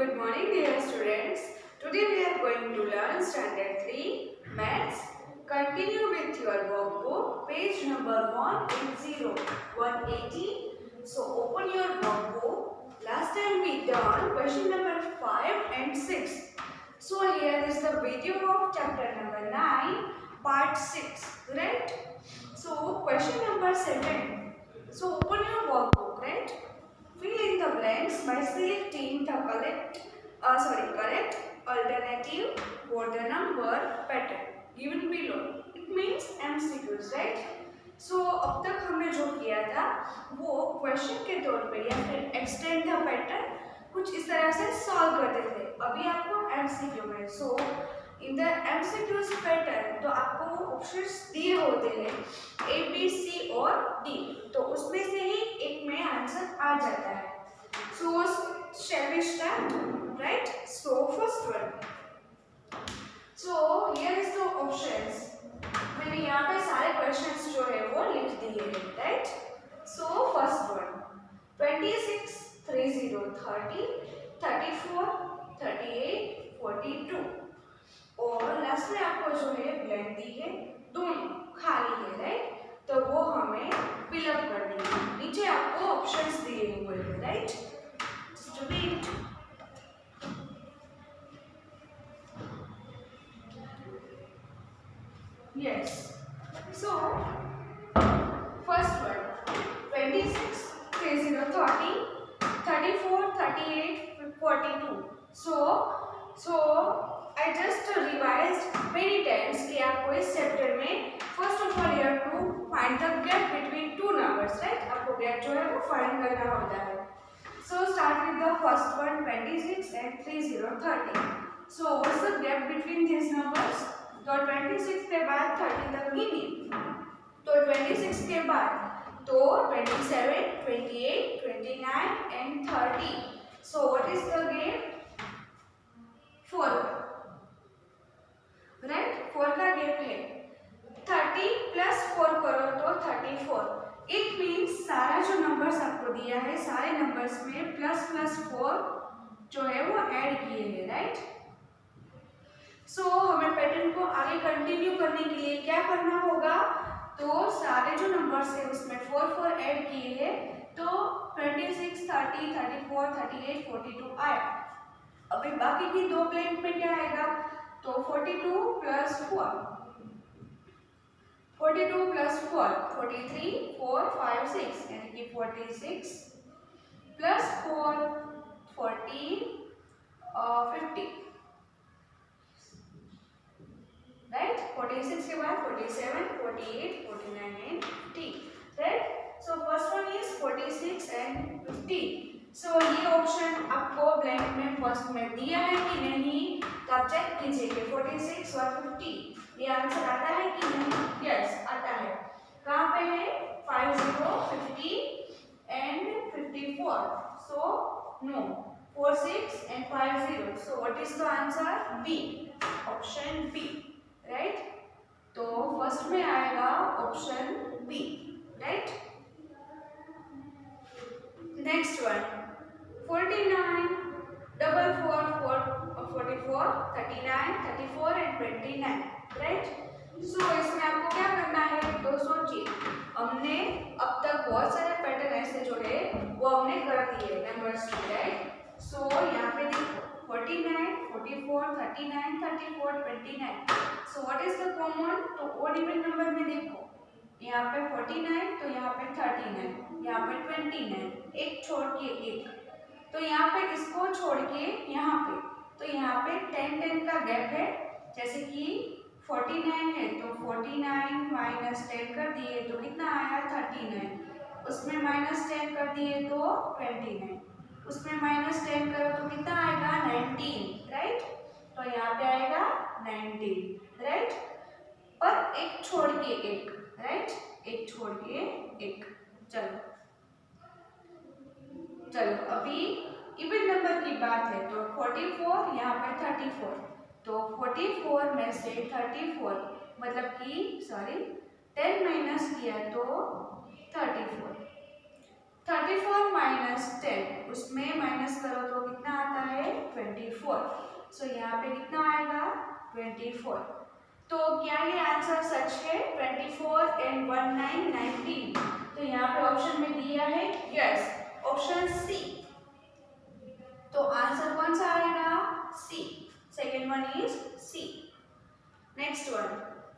good morning dear students. Today we are going to learn standard 3 maths. Continue with your workbook page number 180. So open your workbook. Last time we done question number 5 and 6. So here is the video of chapter number 9 part 6, right? So question number 7. So open your workbook, right? Fill in the blanks by selecting the correct alternative for the number pattern given below. It means MCQs, right? So अब तक हमने जो किया था वो question के तौर पे या फिर एक्सटेंड द पैटर्न कुछ इस तरह से सॉल्व करते थे. अभी आपको MCQ में सो इन द MCQs पैटर्न तो आपको ऑप्शंस दिए होते हैं A, B, C और D. तो उसमें से ही एक में आंसर आ जाता है. So shall we start? Right? So first one. So here is the options. मैंने यहाँ पे सारे क्वेश्चंस जो है वो लिख दिए हैं, राइट? सो फर्स्ट वन 26, 30, 30, 34, 38, 42 और लास्ट में आपको जो है ब्लैंक दी है, दोनों खाली है, राइट? तो वो हमें फिलअप करनी है. नीचे आपको ऑप्शंस दिए हुए हैं, right? Just read. Yes. So, first one 26, 30, 30, 34, 38, 42. So I just revised many times कि आपको इस चैप्टर में first of all you have to find the gap between two numbers, right? आपको gap जो है वो find करना होता है. So start with the first one 26 and 30, 30. So what's the gap between these numbers? तो 26 के बाद 30 तक गिनिए. तो 26 के बाद तो 27, 28, 29 and 30. So what is the gap? 4. Right? 4 का गैप है. 30 प्लस 4 करो तो 34. इट मीन्स सारा जो नंबर्स आपको दिया है सारे नंबर्स में प्लस प्लस 4 जो है वो ऐड किए हैं, राइट? सो हमें पैटर्न को आगे कंटिन्यू करने के लिए क्या करना होगा? तो सारे जो नंबर्स है उसमें 4 4 ऐड किए हैं तो 26, 30, 34, 38, 42 आया. अभी बाकी की दो ब्लैंक में क्या आएगा? तो 42 प्लस 4, 42 प्लस 4, 43, 4, 5, 6 यानी कि 46 प्लस 4, 14, 50. राइट? 46 के बाद 47, 48, 49 and 50. Right? So first one is 46 and 50. सो ये ऑप्शन आपको ब्लैंक में फर्स्ट में दिया है कि नहीं तो आप चेक कीजिए कि 46 और 50 ये आंसर आता है कि नहीं. यस, आता है. कहाँ पे है? 50, 50 and 54. So no 46 and 50. So what is the answer? B, option B, right? तो फर्स्ट में आएगा option B, right? Next one 49, 44, 44, 39, 34 and 29, right? So इसमें आपको क्या करना है? तो सोचिए, हमने अब तक बहुत सारे पैटर्न ऐसे जो है वो हमने कर दिए नंबर्स के, राइट? सो यहाँ पे देखो 49, 44, 39, 34, 29. सो व्हाट इज द कॉमन? तो ओड इवन नंबर में देखो यहाँ पे 49 तो यहाँ पे 39, यहाँ पे 29, एक छोड़ के एक. तो यहाँ पे इसको छोड़ के यहाँ पे तो यहाँ पे 10 का गैप है. जैसे कि 49 है तो 49 माइनस 10 कर दिए तो कितना आया? 39. उसमें माइनस 10 कर दिए तो 29. उसमें माइनस 10 करो तो कितना आएगा? 19, राइट? तो यहाँ पे आएगा 19, राइट? पर एक छोड़ के एक, राइट? एक छोड़ के एक. चलो अभी इवन नंबर की बात है तो 44 यहाँ पे 34 तो 44 में से 34 मतलब कि 10 माइनस किया तो 34. 34 माइनस 10, उसमें माइनस करो तो कितना आता है 24। सो यहाँ पे कितना आएगा 24। तो क्या ये आंसर सच है? 24 एंड 19 19। तो यहाँ पे ऑप्शन में दिया है यस, ऑप्शन सी। तो आंसर कौन सा आएगा? C. Second one is C. Next one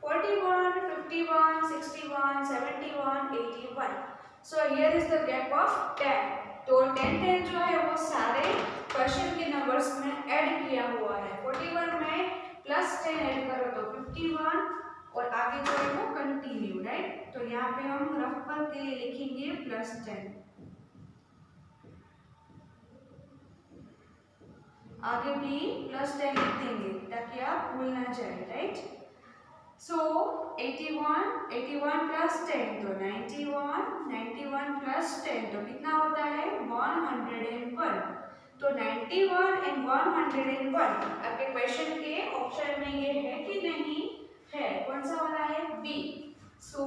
41 51 61 71 81। So here is the gap of 10। तो 10 10 जो है वो सारे क्वेश्चन के नंबर्स में ऐड किया हुआ है। 41 में प्लस 10 ऐड करो तो 51 और आगे जो है वो कंटिन्यू, राइट। तो यहाँ पे हम रफ वर्क के लिए लिखेंगे प्लस 10, आगे भी प्लस 10 लिख देंगे ताकि आप भूल ना जाए, राइट। सो 81 प्लस 10 तो 91, 91 प्लस 10 तो कितना होता है 101। तो 91 एंड 101 आपके क्वेश्चन के ऑप्शन में ये है कि नहीं है? कौन सा वाला है? बी। सो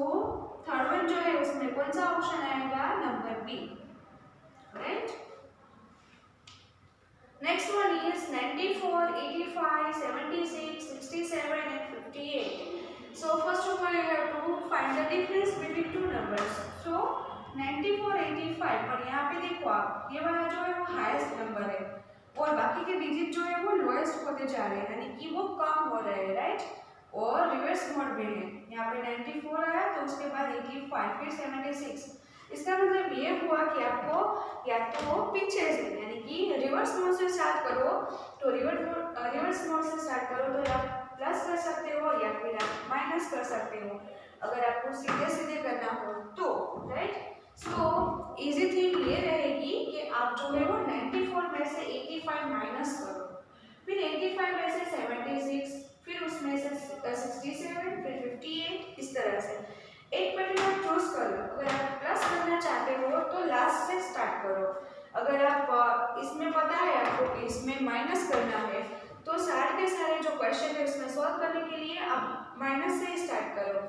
थर्ड वन जो है उसमें कौन सा ऑप्शन आएगा? Number B, right. Next one is 94 85 76 67 and 58. So first of all you have to find the difference between two numbers. So 94 85 पर यहाँ पे देखो आप ये वाला जो है वो हाईएस्ट नंबर है और बाकी के डिजिट जो है वो लोएस्ट होते जा रहे हैं, यानी कि वो कम हो रहे हैं, राइट। और रिवर्स मोड में है, यहाँ पे 94 आया तो उसके बाद 85 फिर 76। इसका मतलब ये हुआ कि आपको या तो पीछे से यानी कि रिवर्स मोड से स्टार्ट करो तो रिवर्स मोड से स्टार्ट करो तो आप प्लस कर सकते हो या फिर आप माइनस कर सकते हो अगर आपको सीधे सीधे करना हो तो, राइट। सो इजी थिंग ये रहेगी कि आप जो है वो 94 में से 85 माइनस करो, फिर 85 में से 76, फिर उसमें से 67, फिर 58, इस तरह से एक पर्टिकुलर चूज कर लो। अगर आप प्लस करना चाहते हो तो लास्ट से स्टार्ट करो, अगर आप इसमें पता है आपको कि इसमें माइनस करना है तो सारे के सारे जो क्वेश्चन है उसमें सॉल्व करने के लिए आप माइनस से स्टार्ट करो।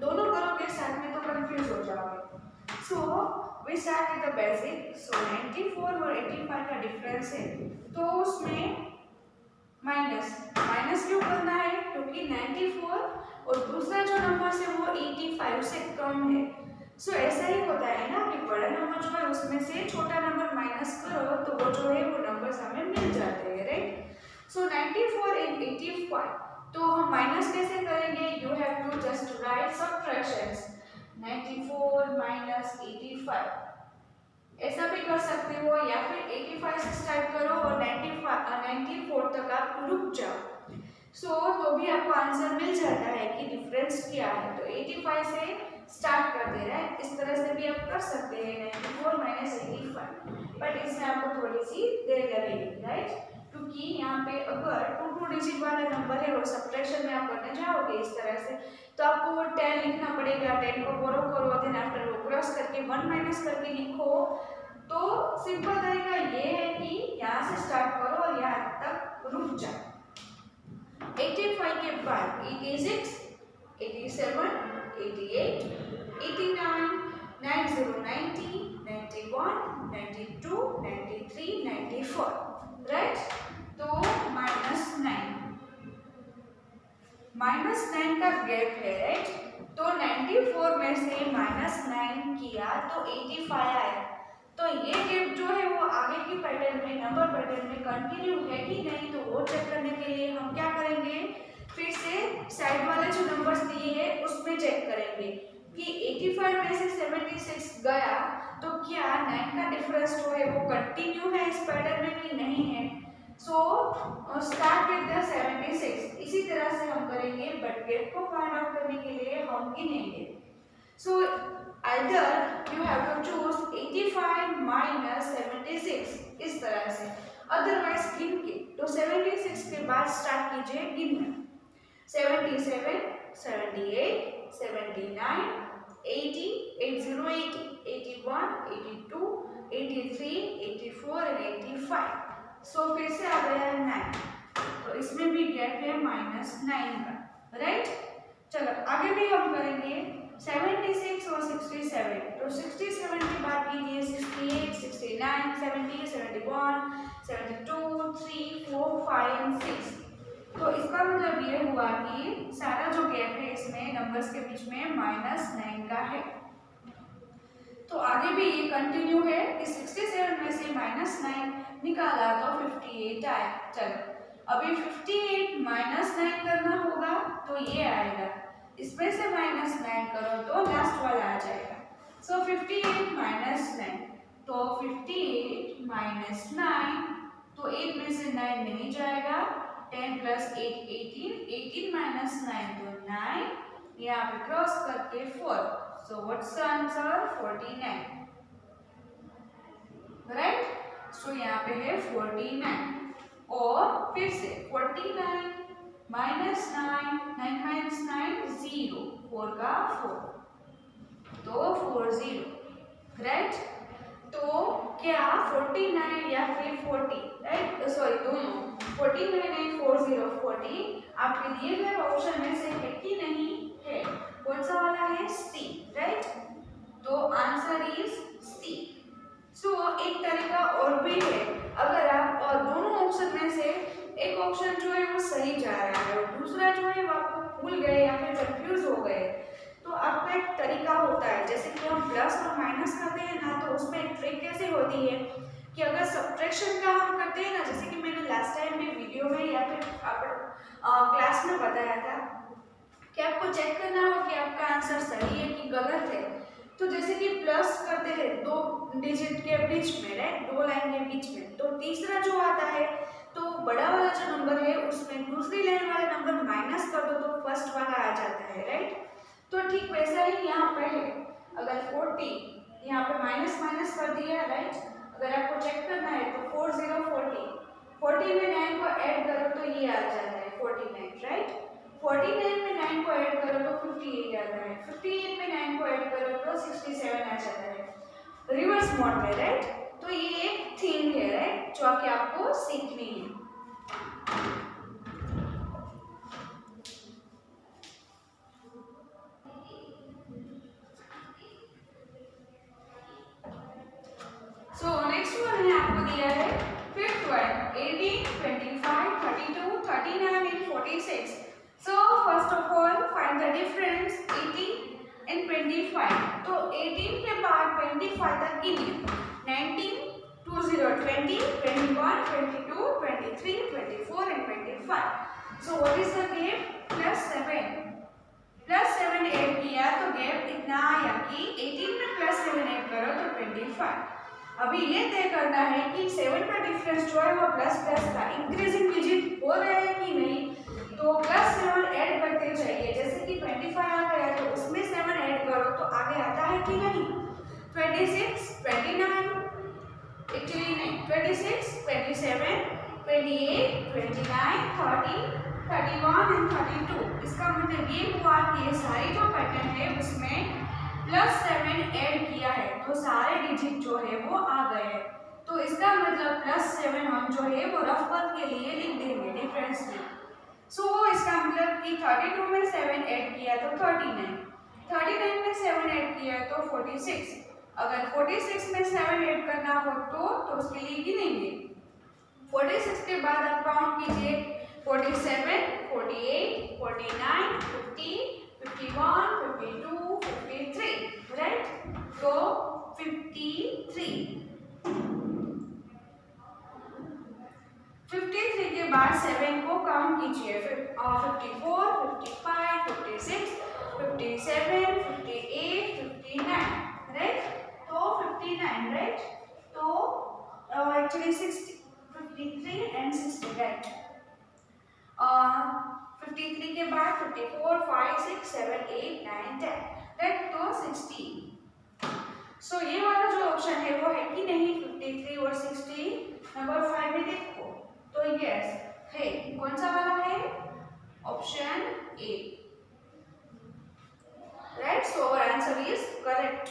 दोनों करोगे साथ में तो कंफ्यूज हो जाओगे। So we start with the basic. So 94 और 85 का डिफरेंस है तो उसमें माइनस क्यों करना है? क्योंकि 94 और दूसरा जो नंबर है वो 85 से कम है। सो ऐसा ही होता है ना कि बड़ा नंबर जो है उसमें से छोटा नंबर माइनस करो तो वो जो है वो नंबर्स हमें मिल जाते हैं, राइट। सो 94 एंड 85 तो हम माइनस कैसे करेंगे? You have to just write subtractions. 94 minus 85 ऐसा भी कर सकते हो या फिर 85 से स्टार्ट करो और 94 तक आप रुक जाओ। सो तो भी आपको आंसर मिल जाता है कि डिफरेंस क्या है। तो 85 से स्टार्ट कर दे रहा है, इस तरह से भी आप कर सकते हैं 94 माइनस 85, बट इसमें आपको थोड़ी सी देर लगेगी, राइट। क्योंकि यहाँ पे अगर 2 डिजिट वाला नंबर है और सब्ट्रैक्शन में आप करने जाओगे इस तरह से तो आपको 10 लिखना पड़ेगा, 10 को बोरो करो, देन आफ्टर वो क्रॉस करके 1 माइनस करके लिखो। तो सिंपल तरीका ये है कि यहाँ से स्टार्ट करो और यहाँ तक रुक जाओ। 85 के बाद 86 87 88 89 90 90 91 92 93 94, राइट। तो -9 का गैप है, राइट। तो 94 में से -9 किया तो 85 आया। तो ये गैप जो है वो आगे की पैटर्न में नंबर पैटर्न में कंटिन्यू है कि नहीं, तो वो चेक करने के लिए हम क्या करेंगे, फिर से साइड वाले जो नंबर्स दिए हैं उसमें चेक करेंगे कि 85 में से 76 गया तो क्या 9 का डिफरेंस जो है वो कंटिन्यू है इस पैटर्न में कि नहीं है। सो स्टार्ट विद द 76, इसी तरह से हम करेंगे, बट गैप को फाइंड आउट करने के लिए हम गिनेंगे। सो either you have to choose 85 minus 76 इस तरह से, अदरवाइज गिन के तो 76 के बाद स्टार्ट कीजिए गिनना। 77 78 79 80 80 81 82 83 84 and 85। सो फिर से आ गया 9, तो इसमें भी गैप है -9 का, राइट। चलो आगे भी हम करेंगे 76 और 67, तो 67 के बाद कीजिए 68, 69, 70, 71, 72, 3, 4, 5, 6। तो इसका मतलब ये हुआ कि सारा जो गैप है इसमें नंबर्स के बीच में -9 का है। तो आगे भी ये कंटिन्यू है कि 67 में से -9 निकाला तो 58 आया। चलो अभी 58 -9 करना होगा तो ये आएगा, इसमें से -9 करो तो लास्ट वाला आ जाएगा। सो 58 -9, तो 58 -9, तो 8 में से 9 नहीं जाएगा, 10 + 8 18, 18 - 9 तो 9, यहाँ पे क्रॉस करके 4। So what's the answer? 49, right? So यहाँ पे है 49, और फिर से 49 -9, 9 - 9 0, 4 का 4, तो 40, right? तो क्या 49 या फिर 40, राइट? सॉरी दोनों 49 एंड 40, 40 आपके दिए गए ऑप्शन में से है कि नहीं है? कौन सा वाला है? सी, राइट? तो आंसर इज सी। सो एक तरीका और भी है, अगर आप दोनों ऑप्शन में से एक ऑप्शन जो है वो सही जा रहा है और दूसरा जो है वो आपको भूल गए या फिर कंफ्यूज हो गए, तो आपका एक तरीका होता है, जैसे कि हम प्लस और माइनस करते हैं ना, तो उसमें एक ट्रिक कैसे होती है कि अगर सब्ट्रैक्शन का हम करते हैं ना, जैसे कि मैंने लास्ट टाइम में वीडियो में या फिर क्लास में बताया था कि आपको चेक करना हो कि आपका आंसर सही है कि गलत है। तो जैसे कि प्लस करते हैं 2 डिजिट के बीच में, राइट, 2 लाइन के बीच में, तो तीसरा जो आता है तो बड़ा वाला जो नंबर है उसमें दूसरी लाइन वाले नंबर माइनस कर दो तो फर्स्ट वाला आ जाता है, राइट? तो ठीक वैसा ही यहाँ पे है, अगर 40 यहाँ पे माइनस माइनस कर दिया, राइट? अगर आपको चेक करना है तो 40 में 9 को ऐड करो तो ये आ जाता है 49, राइट? 49 में 9 को ऐड करो तो 58 आता है, 58 में 9 को ऐड करो तो 67 आ जाता है, रिवर्स मोड में, राइट? तो ये एक थिंग है, राइट, जो कि आपको सीखनी है। सो नेक्स्ट वन है आपको दिया है fifth one, 18, 25, 32, 39 and 46. So first of all find the difference 18 and 25. तो 18 के बाद 25 तक गिनिए, 19, 20, 20, 21, 22, 23, 24 and 25. So what is the gap? +7 add किया तो गैप इतना आया कि 18 में +7 ऐड करो तो 25। अभी ये तय करना है कि 7 का डिफरेंस जो है वो प्लस का इंक्रीजिंग डिजिट हो रहा है कि नहीं, तो +7 ऐड करते जाइए, जैसे कि 25 आ गया तो उसमें 7 ऐड करो तो आगे आता है कि नहीं, 26, 29, एक्चुअली नहीं, 26, 27, 28, 29, 30, 31 एंड 32। इसका मतलब ये हुआ कि ये सारी जो पैटर्न है उसमें +7 ऐड किया है तो सारे डिजिट जो है वो आ गए हैं, तो इसका मतलब +7 हम जो है वो रफ वर्क के लिए लिख देंगे डिफरेंस में। सो इसका मतलब कि 32 में 7 ऐड किया तो 39, 39 में 7 ऐड किया तो 46, अगर 46 में 7 ऐड करना हो तो उसके लिए गिनेंगे, 46 के बाद आप काउंट कीजिए 47, 48, 49, 50, 51, 52, 53, राइट? तो 53 के बाद 7 को काउंट कीजिए, 54, 55, 56, 57, 58, 59, राइट? तो 59, राइट? तो एक्चुअली 60, 53 एंड 60, राइट? 53 के बाद 54, 5, 6, 7, 8, 9, 10, राइट? तो 16। सो ये वाला जो ऑप्शन है वो है कि नहीं 53 और 60, नंबर 5 में देखो तो यस है, कौन सा वाला है? Option A, right? So our answer is correct.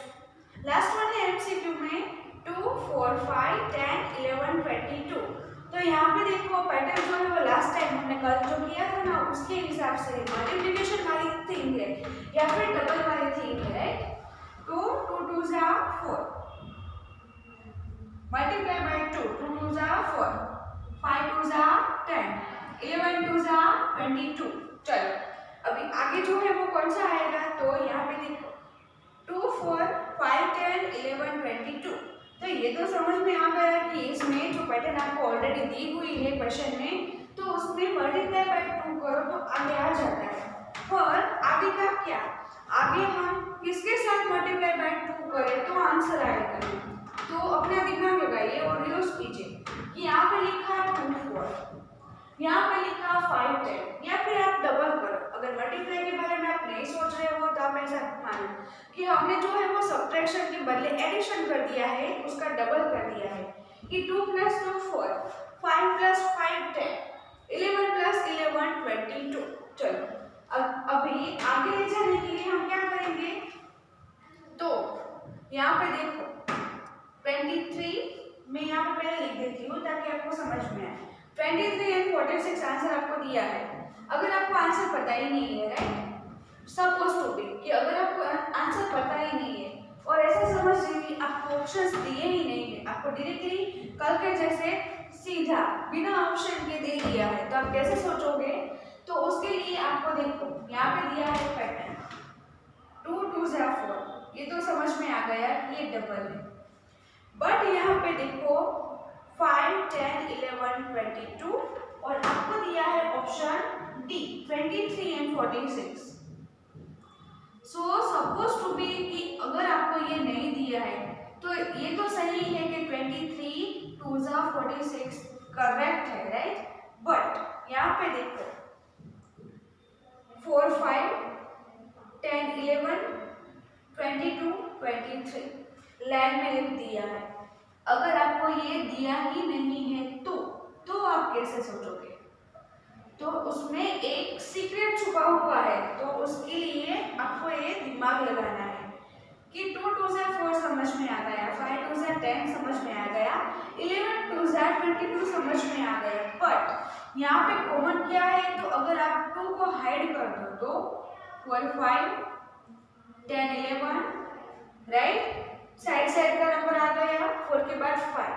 Last one है एमसीक्यू में 2, 4, 5, 10, 11, 22। तो यहाँ पे देखो पैटर्न जो है वो लास्ट टाइम हमने कल जो किया था ना उसके हिसाब से मल्टीप्लिकेशन वाली थिंग है या फिर डबल वाली थिंग है, राइट। तो 2 2s are 4, multiply by 2, 2 2s are 4, 5 2s are 10, 11 2s are 22। चलो अभी आगे जो है वो कौन सा आएगा, तो यहाँ पे देखो 2 4 5 10 11 22। तो ये तो समझ में आ गया कि इसमें जो पैटर्न आपको ऑलरेडी दी हुई है क्वेश्चन में, तो उसमें मल्टीप्लाई बाय 2 करो तो आगे आ जाता है। पर आगे का क्या, आगे हम किसके साथ मल्टीप्लाई बाय 2 करें तो आंसर आएगा। तो अपना दिमाग लगाइए और यूज कीजिए कि यहाँ पे लिखा 2 4, यहाँ पे लिखा 5 10, या फिर आप डबल करो। अगर मल्टीप्लाई के बारे में आप नहीं सोच रहे हो तो आप ऐसा मानो कि हमने जो है वो सब्ट्रैक्शन के बदले एडिशन कर दिया है, उसका डबल कर दिया है कि 2 + 2 4, 5 + 5 10, 11 + 11 22। चलो अभी आगे ले जाने के लिए हम क्या करेंगे, तो यहाँ पे देखो 23 मैं यहाँ पे पहले लिख देती हूँ ताकि आपको समझ में आए। 23 एंड 46 आंसर आपको दिया है। अगर आपको आंसर पता ही नहीं है, राइट, सपोज टू बी कि अगर आपको आंसर पता ही नहीं है और ऐसा समझ लीजिए आपको ऑप्शंस दिए ही नहीं है, आपको डायरेक्टली कल के जैसे सीधा बिना ऑप्शन के दे दिया है, तो आप कैसे सोचोगे। तो उसके लिए आपको देखो यहाँ पे दिया है पैटर्न 2 2s are 4, ये तो समझ में आ गया कि ये डबल है। बट यहाँ पे देखो 5 10 11 22 और आपको दिया है option D 23 and 46। So suppose to be कि अगर आपको ये नहीं दिया है तो ये तो सही है कि 23 2s are 46 करेक्ट है, राइट। बट यहाँ पे देखो 4 5 10 11 22 23 लाइन में लिख दिया है। अगर आपको ये दिया ही नहीं है तो आप कैसे सोचोगे, तो उसमें एक सीक्रेट छुपा हुआ है। तो उसके लिए आपको ये दिमाग लगाना है कि 2 2s are 4 समझ में आ गया, 5 2s are 10 समझ में आ गया, 11 2s are 22 समझ में आ गया। बट यहाँ पे कॉमन क्या है, तो अगर आप 2 को हाइड कर दो तो 4 5 10 11, राइट, साइड साइड का नंबर आ गया, 4 के बाद 5,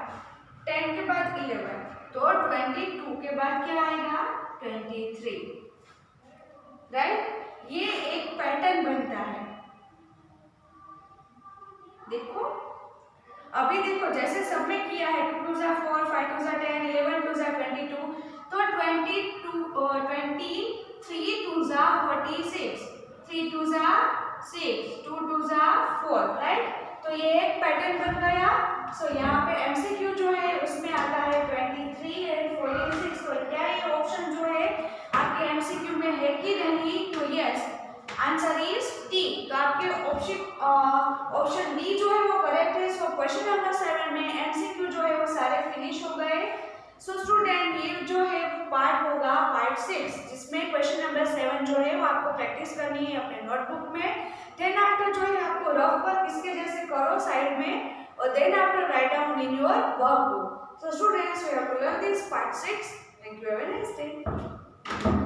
10 के बाद 11, तो 22 के बाद क्या आएगा 23, राइट। ये एक पैटर्न बनता है। देखो अभी देखो जैसे सब में किया है 2 2s are 4, 5 2s are 10, 11 2s are 22, तो 23 2s are 46, 3 2s are 6, 2 2s are 4, right. तो ये एक पैटर्न बन गया। सो यहाँ पे एमसीक्यू जो है उसमें आता है 23 एंड 46। तो क्या ये ऑप्शन जो है आपके एमसीक्यू में है कि नहीं, तो यस आंसर इज डी। तो आपके ऑप्शन डी जो है वो करेक्ट है। सो क्वेश्चन नंबर 7 में एमसीक्यू जो है वो सारे फिनिश हो गए। सो स्टूडेंट ये जो है पार्ट होगा पार्ट 6, जिसमें क्वेश्चन नंबर 7 जो है वो आपको प्रैक्टिस करनी है अपने नोटबुक में। देन आफ्टर जो है आपको रफ वर्क इसके जैसे करो साइड में, और then after write down in your workbook. So students we have to learn this part 6। Thank you, have a nice day.